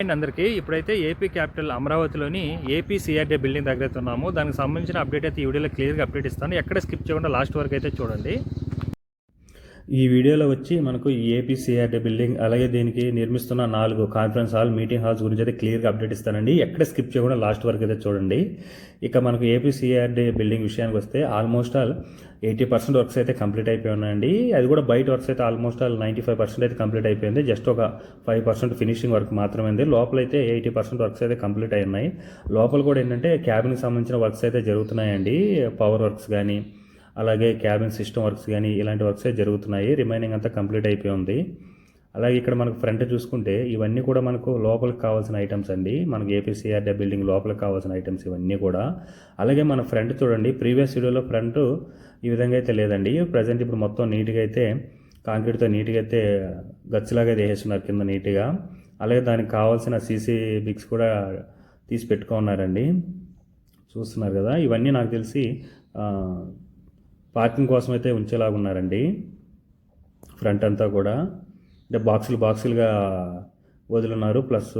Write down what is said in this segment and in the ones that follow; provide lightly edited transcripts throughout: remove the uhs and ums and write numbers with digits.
And అందరికీ ఇప్పుడైతే AP capital అమరావతిలోని ఏపీ సిఆర్డీ బిల్డింగ్ దగ్గర అయితే ఉన్నాము. దానికి సంబంధించిన అప్డేట్ అయితే ఈ వీడియోలో క్లియర్గా అప్డేట్ ఇస్తాను. ఎక్కడ స్కిప్ చేయకుండా లాస్ట్ వరకు అయితే చూడండి. ఈ వీడియోలో వచ్చి మనకు ఏపీ సిఆర్డీ బిల్డింగ్ అలాగే దీనికి నిర్మిస్తున్న 4 కాన్ఫరెన్స్ హాల్ మీటింగ్ హాల్స్ గురించి అయితే క్లియర్గా అప్డేట్ ఇస్తానండి. ఎక్కడ స్కిప్ చేయకుండా లాస్ట్ వరకు అయితే చూడండి. ఇక మనకు ఏపీ సిఆర్డీ బిల్డింగ్ విషయానికి వస్తే ఆల్మోస్ట్ ఆల్ 80% వర్క్స్ అయితే కంప్లీట్ అయిపోయి ఉన్నాయండి. అది కూడా బయట వర్క్స్ అయితే ఆల్మోస్ట్ ఆల్ 95% అయితే కంప్లీట్ అయిపోయింది. జస్ట్ ఒక 5% ఫినిషింగ్ వర్క్ మాత్రమే ఉంది. లోపల అయితే 80% వర్క్స్ అయితే కంప్లీట్ అయి ఉన్నాయి. లోపల కూడా ఏంటంటే క్యాబిన్కి సంబంధించిన వర్క్స్ అయితే జరుగుతున్నాయండి. పవర్ వర్క్స్ కానీ అలాగే క్యాబిన్ సిస్టమ్ వర్క్స్ కానీ ఇలాంటి వర్క్సే జరుగుతున్నాయి. రిమైనింగ్ అంతా కంప్లీట్ అయిపోయి ఉంది. అలాగే ఇక్కడ మనకు ఫ్రంట్ చూసుకుంటే ఇవన్నీ కూడా మనకు లోపలికి కావాల్సిన ఐటమ్స్ అండి. మనకు ఏపీసీఆర్డీ బిల్డింగ్ లోపలికి కావాల్సిన ఐటమ్స్ ఇవన్నీ కూడా. అలాగే మన ఫ్రంట్ చూడండి, ప్రీవియస్ వీడియోలో ఫ్రంట్ ఈ విధంగా అయితే లేదండి. ప్రజెంట్ ఇప్పుడు మొత్తం నీట్గా అయితే కాంక్రీట్తో నీట్గా అయితే గచ్చులాగా వేసేస్తున్నారు కింద నీట్గా. అలాగే దానికి కావాల్సిన సీసీ బిగ్స్ కూడా తీసి పెట్టుకున్నారండి. చూస్తున్నారు కదా, ఇవన్నీ నాకు తెలిసి పార్కింగ్ కోసం అయితే ఉంచేలాగున్నారండి. ఫ్రంట్ అంతా కూడా అంటే బాక్సులుగా వదిలిన్నారు. ప్లస్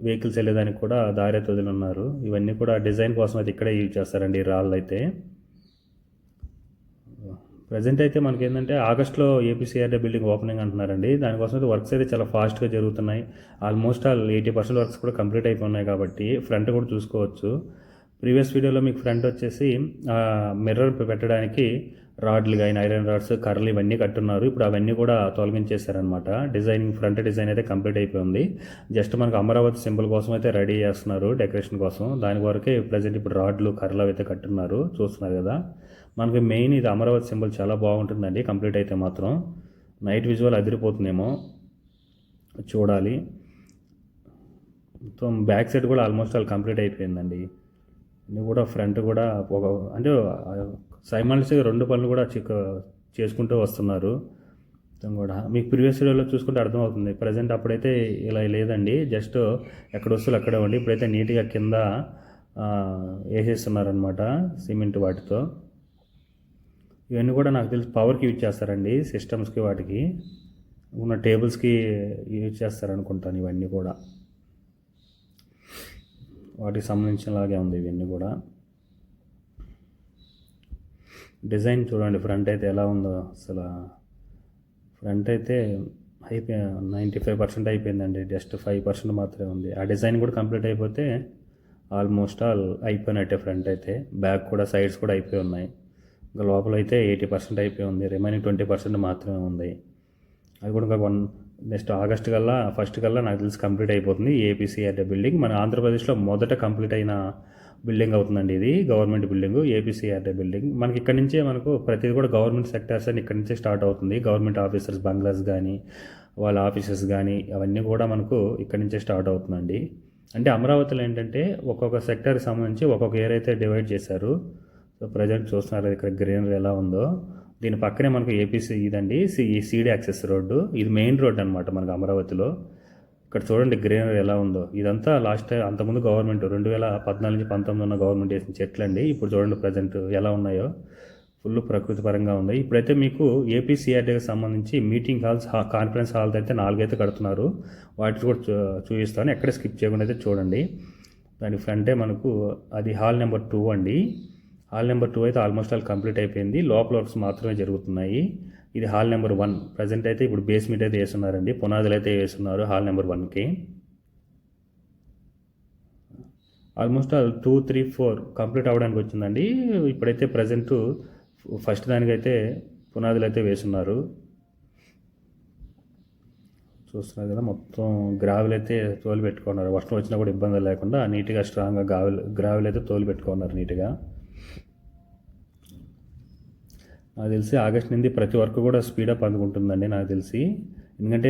వెహికల్స్ వెళ్ళేదానికి కూడా దారి అయితే వదిలిన్నారు. ఇవన్నీ కూడా డిజైన్ కోసం అయితే ఇక్కడే యూజ్ చేస్తారండి రాళ్ళు అయితే. ప్రజెంట్ అయితే మనకి ఏంటంటే ఆగస్ట్లో ఏపీసీఆర్డీ బిల్డింగ్ ఓపెనింగ్ అంటున్నారండి. దానికోసం అయితే వర్క్స్ అయితే చాలా ఫాస్ట్గా జరుగుతున్నాయి. ఆల్మోస్ట్ ఆల్ 80% వర్క్స్ కూడా కంప్లీట్ అయిపోయినాయి కాబట్టి ఫ్రంట్ కూడా చూసుకోవచ్చు. ప్రీవియస్ వీడియోలో మీకు ఫ్రంట్ వచ్చేసి మిర్రర్ పెట్టడానికి రాడ్లు కానీ ఐరన్ రాడ్స్ కర్రలు ఇవన్నీ కట్టున్నారు. ఇప్పుడు అవన్నీ కూడా తొలగించేశారనమాట. ఫ్రంట్ డిజైన్ అయితే కంప్లీట్ అయిపోయింది. జస్ట్ మనకు అమరావతి సింబల్ కోసం అయితే రెడీ చేస్తున్నారు డెకరేషన్ కోసం. దాని వరకే ప్రజెంట్ ఇప్పుడు రాడ్లు కర్రలు అయితే కట్టున్నారు. చూస్తున్నారు కదా, మనకి మెయిన్ ఇది అమరావతి సింబల్ చాలా బాగుంటుందండి. కంప్లీట్ అయితే మాత్రం నైట్ విజువల్ అదిరిపోతుందేమో, చూడాలి. మొత్తం బ్యాక్ సైడ్ కూడా ఆల్మోస్ట్ ఆల్ కంప్లీట్ అయిపోయిందండి. ఇది కూడా ఫ్రంట్ కూడా ఒక అంటే సైమల్టేనియస్గా 2 పనులు కూడా చేసుకుంటూ వస్తున్నారు. కూడా మీకు ప్రీవియస్ వీడియోలో చూసుకుంటే అర్థమవుతుంది. ప్రజెంట్ అప్పుడైతే ఇలా లేదండి. జస్ట్ ఎక్కడ వస్తువులు అక్కడే ఉండి ఇప్పుడైతే నీట్గా కింద వేసేస్తున్నారనమాట సిమెంట్ వాటితో. ఇవన్నీ కూడా నాకు తెలిసి పవర్కి యూజ్ చేస్తారండి. సిస్టమ్స్కి వాటికి ఉన్న టేబుల్స్కి యూజ్ చేస్తారనుకుంటాను. ఇవన్నీ కూడా వాటికి సంబంధించినలాగే ఉంది. ఇవన్నీ కూడా డిజైన్ చూడండి. ఫ్రంట్ అయితే ఎలా ఉందో అసలు. ఫ్రంట్ అయితే 95% అయిపోయిందండి. జస్ట్ 5% మాత్రమే ఉంది. ఆ డిజైన్ కూడా కంప్లీట్ అయిపోతే ఆల్మోస్ట్ ఆల్ అయిపోయినట్టే ఫ్రంట్ అయితే. బ్యాక్ కూడా సైడ్స్ కూడా అయిపోయి ఉన్నాయి. ఇంకా లోపల అయితే 80% అయిపోయి ఉంది. రిమైనింగ్ 20% మాత్రమే ఉంది. అది కూడా ఇంకా నెక్స్ట్ ఆగస్ట్ కల్లా ఫస్ట్ కల్లా నాకు తెలిసి కంప్లీట్ అయిపోతుంది ఏపీసీఆర్డీ బిల్డింగ్. మన ఆంధ్రప్రదేశ్లో మొదట కంప్లీట్ అయిన బిల్డింగ్ అవుతుందండి ఇది. Government building ఏపీసీఆర్డీ building. మనకి ఇక్కడ నుంచే మనకు ప్రతిదీ కూడా గవర్నమెంట్ సెక్టార్స్ అని ఇక్కడ నుంచే స్టార్ట్ అవుతుంది. గవర్నమెంట్ ఆఫీసర్స్ బంగ్లాస్ కానీ వాళ్ళ ఆఫీసెస్ కానీ అవన్నీ కూడా మనకు ఇక్కడ నుంచే స్టార్ట్ అవుతుందండి. అంటే అమరావతిలో ఏంటంటే ఒక్కొక్క సెక్టార్కి సంబంధించి ఒక్కొక్క ఏరియా అయితే డివైడ్ చేశారు. సో ప్రజెంట్ చూస్తున్నారు ఇక్కడ గ్రీనరీ ఎలా ఉందో. దీని పక్కనే మనకు ఏపీసీ ఇదండి సీడీ యాక్సెస్ రోడ్డు. ఇది మెయిన్ రోడ్ అనమాట మనకు అమరావతిలో. ఇక్కడ చూడండి గ్రీనరీ ఎలా ఉందో. ఇదంతా లాస్ట్ అంతకుముందు గవర్నమెంట్ 2014 నుంచి 19 ఉన్న గవర్నమెంట్ వేసిన చెట్లు అండి. ఇప్పుడు చూడండి ప్రజెంట్ ఎలా ఉన్నాయో. ఫుల్ ప్రకృతి పరంగా ఉంది. ఇప్పుడైతే మీకు ఏపీసీఆర్డీకి సంబంధించి మీటింగ్ హాల్స్ కాన్ఫరెన్స్ హాల్స్ అయితే 4 అయితే కడుతున్నారు. వాటిని కూడా చూపిస్తాను. ఎక్కడ స్కిప్ చేయకుండా అయితే చూడండి. దాని ఫ్రంటే మనకు అది హాల్ నెంబర్ 2 అండి. హాల్ నెంబర్ 2 అయితే ఆల్మోస్ట్ ఆల్ కంప్లీట్ అయిపోయింది. లోపల వర్క్స్ మాత్రమే జరుగుతున్నాయి. ఇది హాల్ నెంబర్ 1. ప్రజెంట్ అయితే ఇప్పుడు బేస్మెంట్ అయితే వేస్తున్నారండి. పునాదులు అయితే వేస్తున్నారు హాల్ నెంబర్ 1కి. ఆల్మోస్ట్ ఆల్ 2, 3, 4 కంప్లీట్ అవ్వడానికి వచ్చిందండి. ఇప్పుడైతే ప్రజెంట్ ఫస్ట్ దానికైతే పునాదులు అయితే వేస్తున్నారు. చూస్తున్నారు కదా, మొత్తం గ్రావెల్ అయితే తోలు పెట్టుకున్నారు. వర్షం వచ్చినా కూడా ఇబ్బంది లేకుండా నీట్గా స్ట్రాంగ్గా గ్రావెల్ అయితే తోలు పెట్టుకున్నారు నీట్గా. నాకు తెలిసి ఆగస్ట్ నుండి ప్రతి వర్క్ కూడా స్పీడప్ అందుకుంటుందండి నాకు తెలిసి. ఎందుకంటే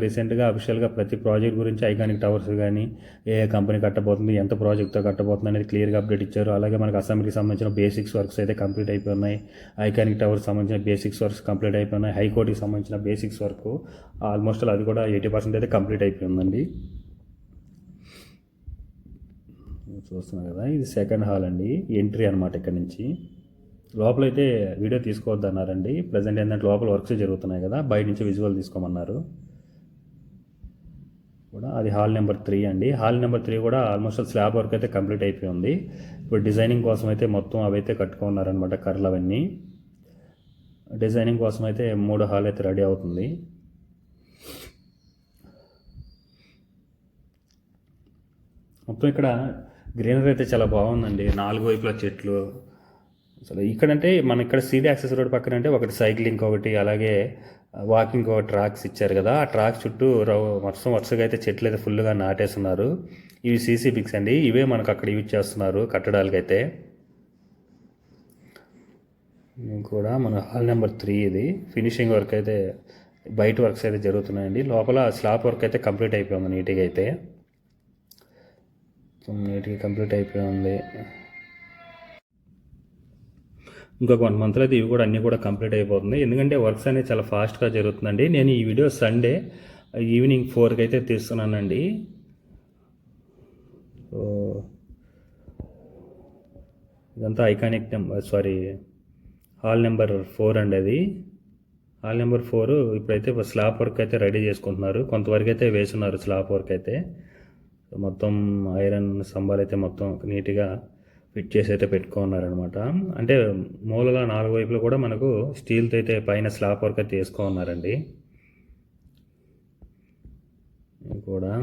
రీసెంట్గా ప్రతి ప్రాజెక్ట్ గురించి ఐకానిక్ టవర్స్ కానీ ఏ కంపెనీ కట్టబోతుంది, ఎంత ప్రాజెక్ట్తో కట్టబోతుంది అనేది క్లియర్గా అప్డేట్ ఇచ్చారు. అలాగే మనకు అసెంబ్లీకి సంబంధించిన బేసిక్స్ వర్క్స్ అయితే కంప్లీట్ అయిపోయి ఉన్నాయి. ఐకానిక్ టవర్స్ సంబంధించిన బేసిక్స్ వర్క్స్ కంప్లీట్ అయిపోయి ఉన్నాయి. హైకోర్టుకి సంబంధించిన బేసిక్స్ వర్క్ ఆల్మోస్ట్ అది కూడా 80% అయితే కంప్లీట్ అయిపోయిందండి. చూస్తున్నారు కదా, ఇది సెకండ్ హాల్ అండి. ఎంట్రీ అనమాట. ఇక్కడ నుంచి లోపలైతే వీడియో తీసుకోవద్దన్నారండి. ప్రజెంట్ ఏంటంటే లోపల వర్క్స్ జరుగుతున్నాయి కదా, బయట నుంచి విజువల్ తీసుకోమన్నారు. కూడా అది హాల్ నెంబర్ 3 అండి. హాల్ నెంబర్ 3 కూడా ఆల్మోస్ట్ స్లాబ్ వర్క్ అయితే కంప్లీట్ అయిపోయి ఉంది. ఇప్పుడు డిజైనింగ్ కోసం అయితే మొత్తం అవైతే కట్టుకున్నారనమాట, కర్రలు అవన్నీ. డిజైనింగ్ కోసం అయితే 3 హాల్ అయితే రెడీ అవుతుంది. మొత్తం ఇక్కడ గ్రీనరీ అయితే చాలా బాగుందండి. 4 వైపులా చెట్లు. అసలు ఇక్కడంటే మన ఇక్కడ సీడీ యాక్సెస్ రోడ్ పక్కన అంటే ఒకటి సైక్లింగ్, ఒకటి అలాగే వాకింగ్ ఒక ట్రాక్స్ ఇచ్చారు కదా. ఆ ట్రాక్ చుట్టూ వరుసగా అయితే చెట్లు అయితే ఫుల్గా నాటేస్తున్నారు. ఇవి సీసీ బిక్స్ అండి. ఇవే మనకు అక్కడ యూజ్ చేస్తున్నారు కట్టడాలకైతే. ఇది కూడా మన హాల్ నెంబర్ 3 ఇది. ఫినిషింగ్ వర్క్ అయితే బయట వర్క్స్ అయితే జరుగుతున్నాయండి. లోపల స్లాబ్ వర్క్ అయితే కంప్లీట్ అయిపోయింది నీట్గా అయితే. నీట్గా కంప్లీట్ అయిపోయింది. ఇంకొక 1 మంత్లో అయితే ఇవి కూడా అన్నీ కూడా కంప్లీట్ అయిపోతుంది. ఎందుకంటే వర్క్స్ అనేది చాలా ఫాస్ట్గా జరుగుతుందండి. నేను ఈ వీడియో సండే ఈవినింగ్ 4కి అయితే తీస్తున్నానండి. సో ఇదంతా ఐకానిక్ హాల్ నెంబర్ 4 అండి. అది హాల్ నెంబర్ 4. ఇప్పుడైతే స్లాబ్ వర్క్ అయితే రెడీ చేసుకుంటున్నారు. కొంతవరకు అయితే వేస్తున్నారు స్లాబ్ వర్క్ అయితే. మొత్తం ఐరన్ స్తంభాలు అయితే మొత్తం నీట్గా ఫిట్ చేసి అయితే పెట్టుకున్నారనమాట. అంటే మూలల 4 వైపులు కూడా మనకు స్టీల్తో అయితే పైన స్లాబ్ వర్క్ అయితే వేసుకున్నారండి. కూడా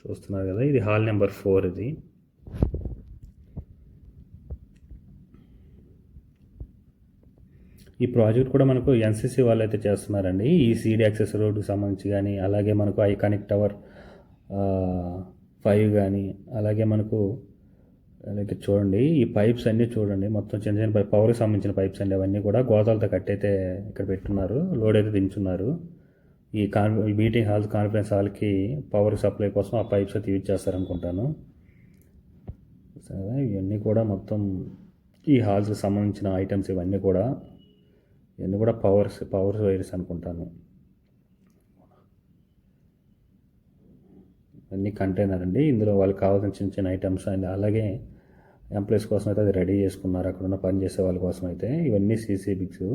చూస్తున్నారు కదా, ఇది హాల్ నెంబర్ 4 ఇది. ఈ ప్రాజెక్ట్ కూడా మనకు ఎన్సీసీ వాళ్ళు అయితే చేస్తున్నారండి. ఈ సీడీ యాక్సెస్ రోడ్డుకి సంబంధించి కానీ, అలాగే మనకు ఐకానిక్ టవర్ 5 కానీ, అలాగే మనకు అలాగే చూడండి ఈ పైప్స్ అన్నీ చూడండి. మొత్తం చిన్న చిన్న పవర్కి సంబంధించిన పైప్స్ అండి. అవన్నీ కూడా గోతాలతో కట్టయితే ఇక్కడ పెట్టున్నారు. లోడ్ అయితే దించున్నారు. ఈ మీటింగ్ హాల్, కాన్ఫరెన్స్ హాల్కి పవర్ సప్లై కోసం ఆ పైప్స్ అయితే యూజ్ చేస్తారనుకుంటాను. సరే, ఇవన్నీ కూడా మొత్తం ఈ హాల్స్కి సంబంధించిన ఐటమ్స్ ఇవన్నీ కూడా పవర్ వైర్స్ అనుకుంటాను. అన్నీ కంటైనర్ అండి. ఇందులో వాళ్ళకి కావాల్సిన చిన్న చిన్న ఐటమ్స్ అండ్ అలాగే ఎంప్లాయీస్ కోసం అయితే అది రెడీ చేసుకున్నారు. అక్కడ ఉన్న పని చేసే వాళ్ళ కోసం అయితే ఇవన్నీ సీసీ బిక్స్.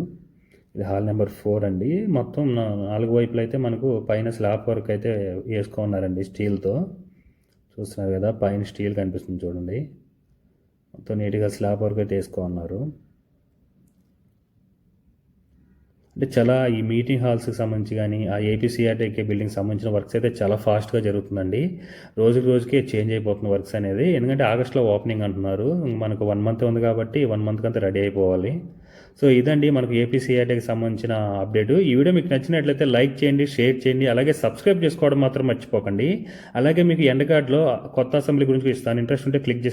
ఇది హాల్ నెంబర్ 4 అండి. మొత్తం 4 వైపులు అయితే మనకు పైన స్లాబ్ వర్క్ అయితే వేసుకున్నారండి స్టీల్తో. చూస్తున్నారు కదా, పైన స్టీల్ కనిపిస్తుంది చూడండి. మొత్తం నీట్గా స్లాబ్ వర్క్ అయితే వేసుకున్నారు. అంటే చాలా ఈ మీటింగ్ హాల్స్కి సంబంధించి కానీ, ఆ ఏపీసీఆర్టీకే బిల్డింగ్కి సంబంధించిన వర్క్స్ అయితే చాలా ఫాస్ట్గా జరుగుతుందండి. రోజుకే చేంజ్ అయిపోతుంది వర్క్స్ అనేది. ఎందుకంటే ఆగస్ట్లో ఓపెనింగ్ అంటున్నారు. మనకు 1 మంత్ ఉంది కాబట్టి 1 మంత్కి అంతా రెడీ అయిపోవాలి. సో ఇదండి మనకు ఏపీసీఆర్టీకి సంబంధించిన అప్డేట్. ఈ వీడియో మీకు నచ్చినట్లయితే లైక్ చేయండి, షేర్ చేయండి, అలాగే సబ్స్క్రైబ్ చేసుకోవడం మాత్రం మర్చిపోకండి. అలాగే మీకు ఎండ్ కార్డ్లో కొత్త అసెంబ్లీ గురించి ఇస్తాను. ఇంట్రెస్ట్ ఉంటే క్లిక్ చేసి